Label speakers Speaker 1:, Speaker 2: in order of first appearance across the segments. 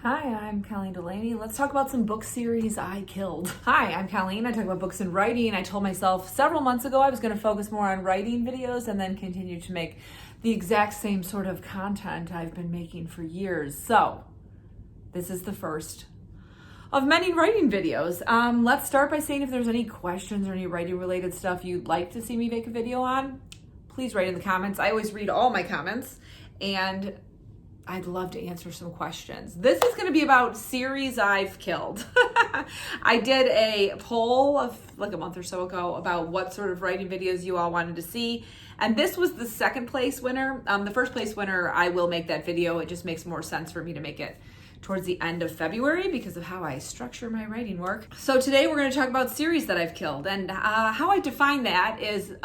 Speaker 1: Hi, I'm Colleen Delaney. Let's talk about some book series I killed. Hi, I'm Colleen. I talk about books and writing. I told myself several months ago I was going to focus more on writing videos and then continue to make the exact same sort of content I've been making for years. So, this is the first of many writing videos. Let's start by saying if there's any questions or any writing related stuff you'd like to see me make a video on, please write in the comments. I always read all my comments and I'd love to answer some questions. This is going to be about series I've killed. I did a poll of like a month or so ago about what sort of writing videos you all wanted to see. And this was the second place winner. The first place winner, I will make that video. It just makes more sense for me to make it towards the end of February because of how I structure my writing work. So today we're going to talk about series that I've killed. And how I define that is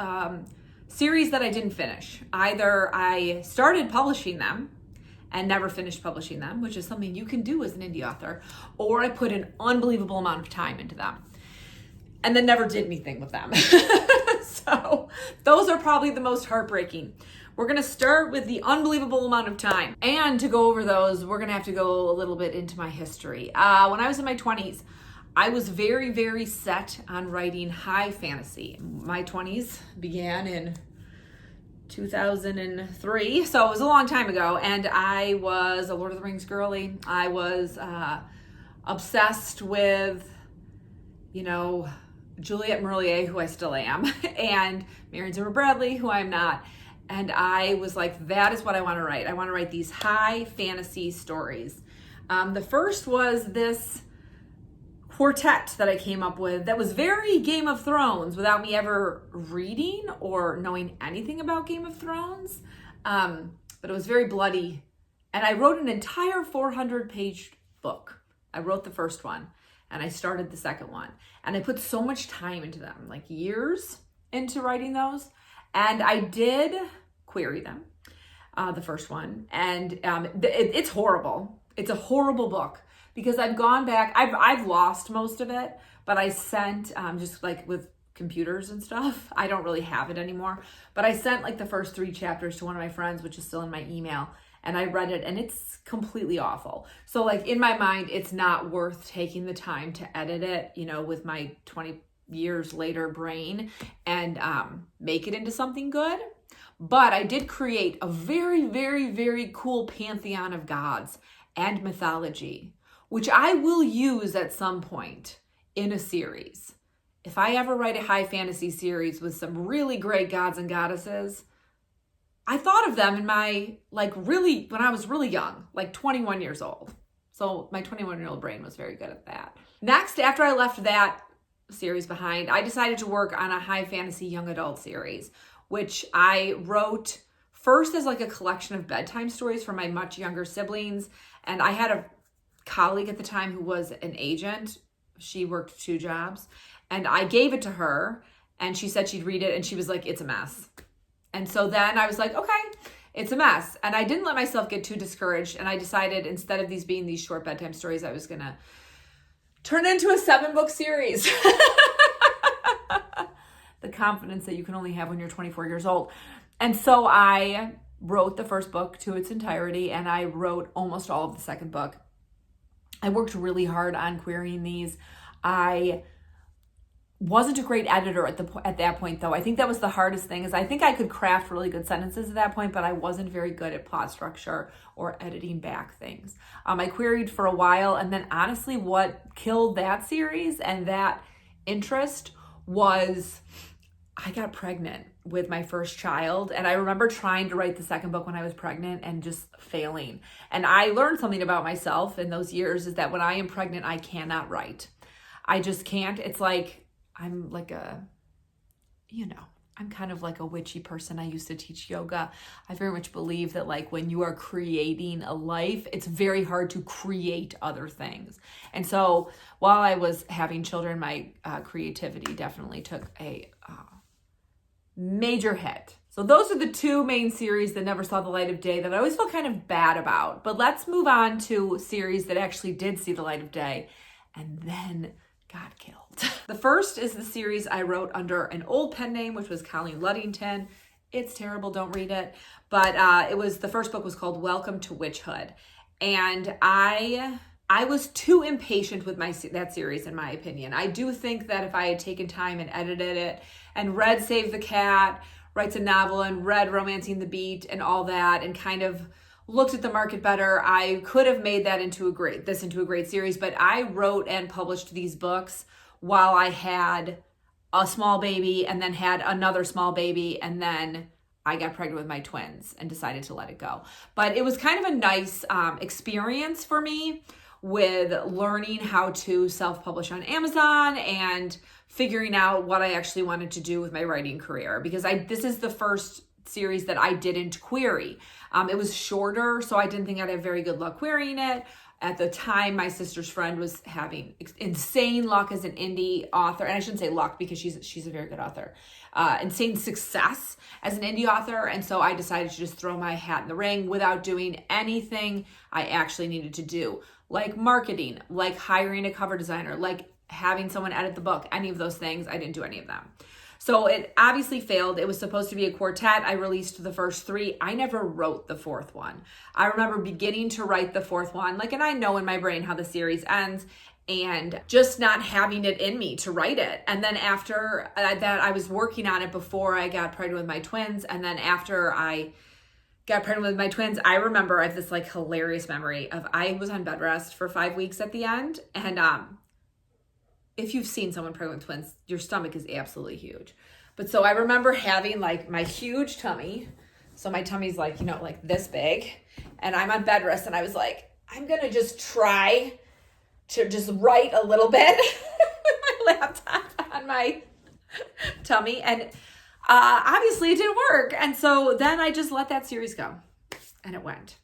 Speaker 1: series that I didn't finish. Either I started publishing them and never finished publishing them, which is something you can do as an indie author, or I put an unbelievable amount of time into them and then never did anything with them. So those are probably the most heartbreaking. We're gonna start with the unbelievable amount of time. And to go over those, we're gonna have to go a little bit into my history. When I was in my 20s, I was very, very set on writing high fantasy. My 20s began in 2003, so it was a long time ago, and I was a Lord of the Rings girly. I was obsessed with, Juliette Merlier, who I still am, and Marion Zimmer Bradley, who I'm not. And I was like, that is what I want to write. I want to write these high fantasy stories. The first was this quartet that I came up with that was very Game of Thrones without me ever reading or knowing anything about Game of Thrones. But it was very bloody. And I wrote an entire 400-page book. I wrote the first one and I started the second one. And I put so much time into them, like years into writing those. And I did query them, the first one. And it's horrible. It's a horrible book. Because I've gone back, I've lost most of it, but I sent, just like with computers and stuff, I don't really have it anymore. But I sent like the first 3 chapters to one of my friends, which is still in my email, and I read it and it's completely awful. So like in my mind, it's not worth taking the time to edit it, with my 20 years later brain and make it into something good. But I did create a very, very, very cool pantheon of gods and mythology, which I will use at some point in a series. If I ever write a high fantasy series with some really great gods and goddesses, I thought of them in my, when I was really young, like 21 years old. So my 21-year-old brain was very good at that. Next, after I left that series behind, I decided to work on a high fantasy young adult series, which I wrote first as like a collection of bedtime stories for my much younger siblings. And I had a colleague at the time who was an agent. She worked 2 jobs and I gave it to her and she said she'd read it and she was like, it's a mess. And so then I was like, okay, it's a mess. And I didn't let myself get too discouraged. And I decided instead of these being these short bedtime stories, I was going to turn it into a 7-book series. The confidence that you can only have when you're 24 years old. And so I wrote the first book to its entirety and I wrote almost all of the second book. I worked really hard on querying these. I wasn't a great editor at that point, though. I think that was the hardest thing, is I think I could craft really good sentences at that point, but I wasn't very good at plot structure or editing back things. I queried for a while, and then honestly, what killed that series and that interest was I got pregnant with my first child. And I remember trying to write the second book when I was pregnant and just failing. And I learned something about myself in those years, is that when I am pregnant, I cannot write. I just can't. It's like, I'm like I'm kind of like a witchy person. I used to teach yoga. I very much believe that like when you are creating a life, it's very hard to create other things. And so while I was having children, my creativity definitely took a major hit. So those are the 2 main series that never saw the light of day that I always felt kind of bad about. But let's move on to series that actually did see the light of day and then got killed. The first is the series I wrote under an old pen name, which was Colleen Luddington. It's terrible, don't read it. But the first book was called Welcome to Witchhood. And I was too impatient with that series, in my opinion. I do think that if I had taken time and edited it and read Save the Cat, Writes a Novel, and read Romancing the Beat and all that, and kind of looked at the market better, I could have made that into a great series. But I wrote and published these books while I had a small baby, and then had another small baby, and then I got pregnant with my twins and decided to let it go. But it was kind of a nice experience for me, with learning how to self-publish on Amazon and figuring out what I actually wanted to do with my writing career, because this is the first series that I didn't query. It was shorter, so I didn't think I'd have very good luck querying it. At the time, my sister's friend was having insane luck as an indie author, and I shouldn't say luck because she's a very good author. Insane success as an indie author, and so I decided to just throw my hat in the ring without doing anything I actually needed to do, like marketing, like hiring a cover designer, like having someone edit the book. Any of those things, I didn't do any of them. So it obviously failed. It was supposed to be a quartet. I released the first 3. I never wrote the 4th one. I remember beginning to write the 4th one, and I know in my brain how the series ends, and just not having it in me to write it. And then after that, I was working on it before I got pregnant with my twins. And then after I got pregnant with my twins, I remember I have this hilarious memory of I was on bed rest for 5 weeks at the end. And if you've seen someone pregnant with twins, your stomach is absolutely huge. But so I remember having my huge tummy. So my tummy's this big, and I'm on bed rest, and I was like, I'm going to just try to just write a little bit with my laptop on my tummy. And obviously it didn't work. And so then I just let that series go, and it went.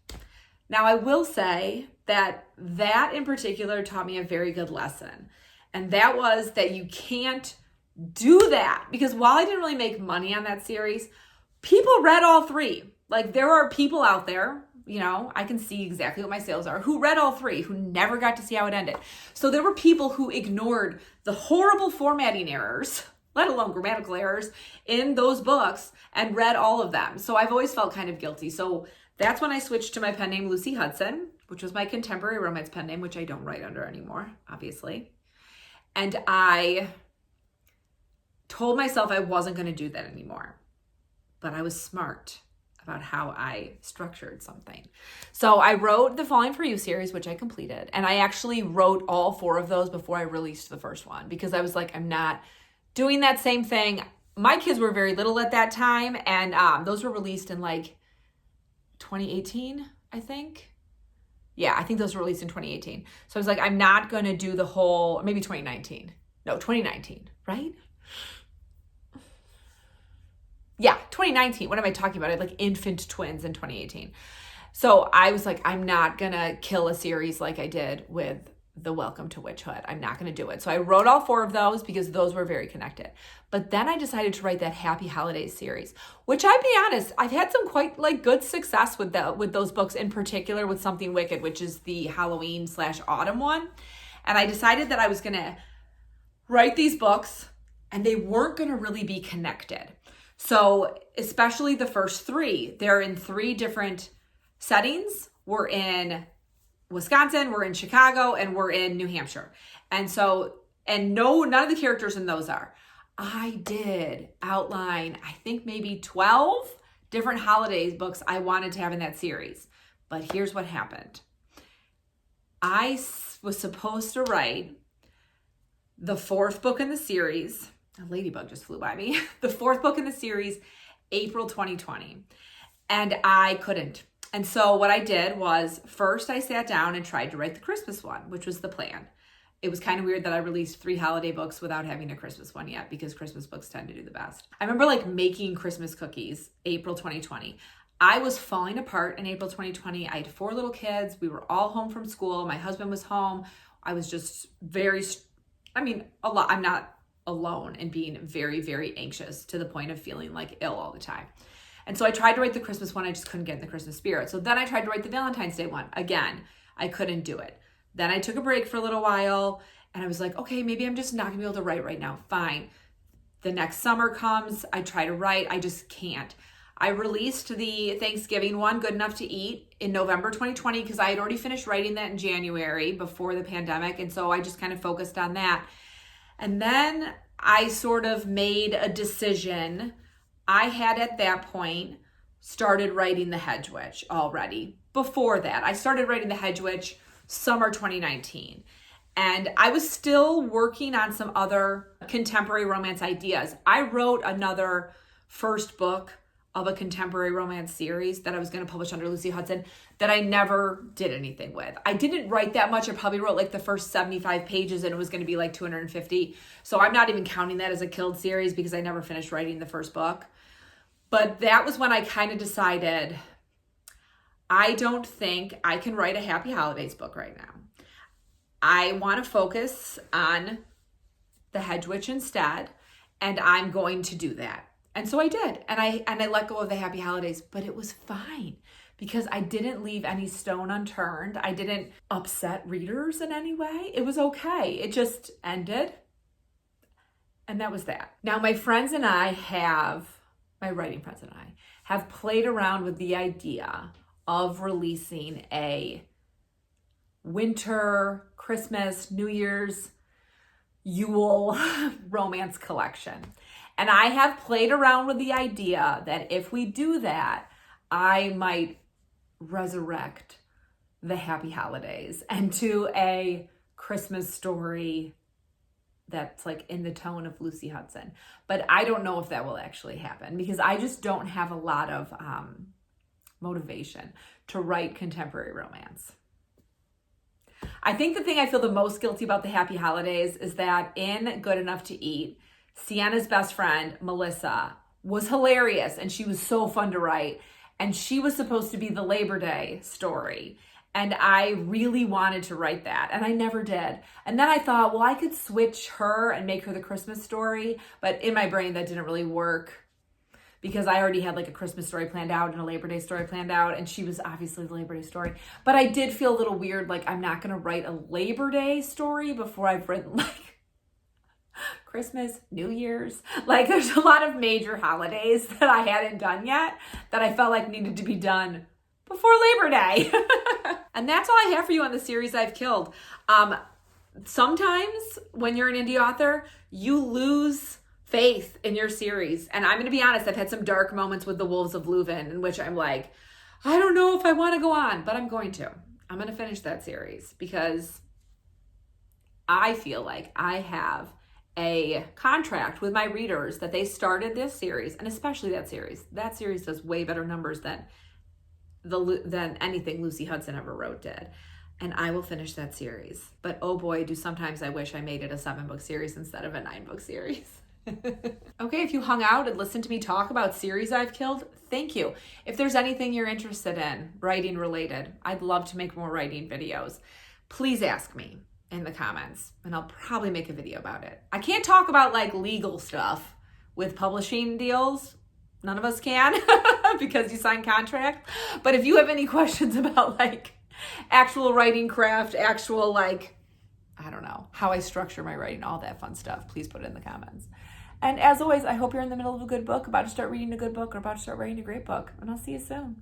Speaker 1: Now I will say that in particular taught me a very good lesson. And that was that you can't do that, because while I didn't really make money on that series, people read all 3. There are people out there, I can see exactly what my sales are, who read all 3, who never got to see how it ended. So there were people who ignored the horrible formatting errors, let alone grammatical errors, in those books, and read all of them. So I've always felt kind of guilty. So that's when I switched to my pen name, Lucy Hudson, which was my contemporary romance pen name, which I don't write under anymore, obviously. And I told myself I wasn't going to do that anymore. But I was smart about how I structured something. So I wrote the Falling For You series, which I completed. And I actually wrote all 4 of those before I released the first one, because I was like, I'm not doing that same thing. My kids were very little at that time. And those were released in 2018, I think. Yeah, I think those were released in 2018. So I was like, I'm not going to do the whole, maybe 2019. No, 2019, right? Yeah, 2019. What am I talking about? I had infant twins in 2018. So I was like, I'm not going to kill a series like I did with the Welcome to Witchhood. I'm not going to do it. So I wrote all 4 of those because those were very connected. But then I decided to write that Happy Holidays series, which I'll be honest, I've had some quite good success with those books, in particular with Something Wicked, which is the Halloween/autumn one. And I decided that I was going to write these books, and they weren't going to really be connected. So especially the first 3, they're in 3 different settings. We're in Wisconsin, we're in Chicago, and we're in New Hampshire. And none of the characters in those are. I did outline, I think maybe 12 different holidays books I wanted to have in that series. But here's what happened. I was supposed to write the 4th book in the series. A ladybug just flew by me. The 4th book in the series, April 2020. And I couldn't. And so what I did was, first I sat down and tried to write the Christmas one, which was the plan. It was kind of weird that I released 3 holiday books without having a Christmas one yet, because Christmas books tend to do the best. I remember making Christmas cookies, April 2020. I was falling apart in April 2020. I had 4 little kids. We were all home from school. My husband was home. I was just I'm not alone in being very, very anxious to the point of feeling ill all the time. And so I tried to write the Christmas one. I just couldn't get in the Christmas spirit. So then I tried to write the Valentine's Day one. Again, I couldn't do it. Then I took a break for a little while, and I was like, okay, maybe I'm just not gonna be able to write right now. Fine. The next summer comes. I try to write. I just can't. I released the Thanksgiving one, Good Enough to Eat, in November 2020 because I had already finished writing that in January before the pandemic. And so I just kind of focused on that. And then I sort of made a decision. I had at that point started writing The Hedge Witch already. Before that, I started writing The Hedge Witch summer 2019. And I was still working on some other contemporary romance ideas. I wrote another first book of a contemporary romance series that I was going to publish under Lucy Hudson that I never did anything with. I didn't write that much. I probably wrote like the first 75 pages and it was going to be like 250. So I'm not even counting that as a killed series because I never finished writing the first book. But that was when I kind of decided I don't think I can write a Happy Holidays book right now. I want to focus on The Hedge Witch instead, and I'm going to do that. And so I did, and I let go of the Happy Holidays, but it was fine because I didn't leave any stone unturned. I didn't upset readers in any way. It was okay. It just ended, and that was that. Now, my writing friends and I have played around with the idea of releasing a winter, Christmas, New Year's, Yule romance collection. And I have played around with the idea that if we do that, I might resurrect the Happy Holidays into a Christmas story that's like in the tone of Lucy Hudson. But I don't know if that will actually happen because I just don't have a lot of motivation to write contemporary romance. I think the thing I feel the most guilty about the Happy Holidays is that in Good Enough to Eat, Sienna's best friend, Melissa, was hilarious and she was so fun to write. And she was supposed to be the Labor Day story. And I really wanted to write that and I never did. And then I thought, well, I could switch her and make her the Christmas story. But in my brain, that didn't really work because I already had like a Christmas story planned out and a Labor Day story planned out. And she was obviously the Labor Day story. But I did feel a little weird, like I'm not going to write a Labor Day story before I've written like Christmas, New Year's. Like there's a lot of major holidays that I hadn't done yet that I felt like needed to be done before Labor Day. And that's all I have for you on the series I've killed. Sometimes when you're an indie author, you lose faith in your series. And I'm going to be honest, I've had some dark moments with The Wolves of Luven in which I'm like, I don't know if I want to go on, but I'm going to. I'm going to finish that series because I feel like I have a contract with my readers that they started this series, and especially that series. That series does way better numbers than anything Lucy Hudson ever wrote did. And I will finish that series. But oh boy, do sometimes I wish I made it a 7-book series instead of a 9-book series. Okay, if you hung out and listened to me talk about series I've killed, thank you. If there's anything you're interested in, writing related, I'd love to make more writing videos. Please ask me in the comments and I'll probably make a video about it. I can't talk about like legal stuff with publishing deals. None of us can because you sign contract. But if you have any questions about like actual writing craft, actual like, I don't know, how I structure my writing, all that fun stuff, please put it in the comments. And as always, I hope you're in the middle of a good book, about to start reading a good book, or about to start writing a great book. And I'll see you soon.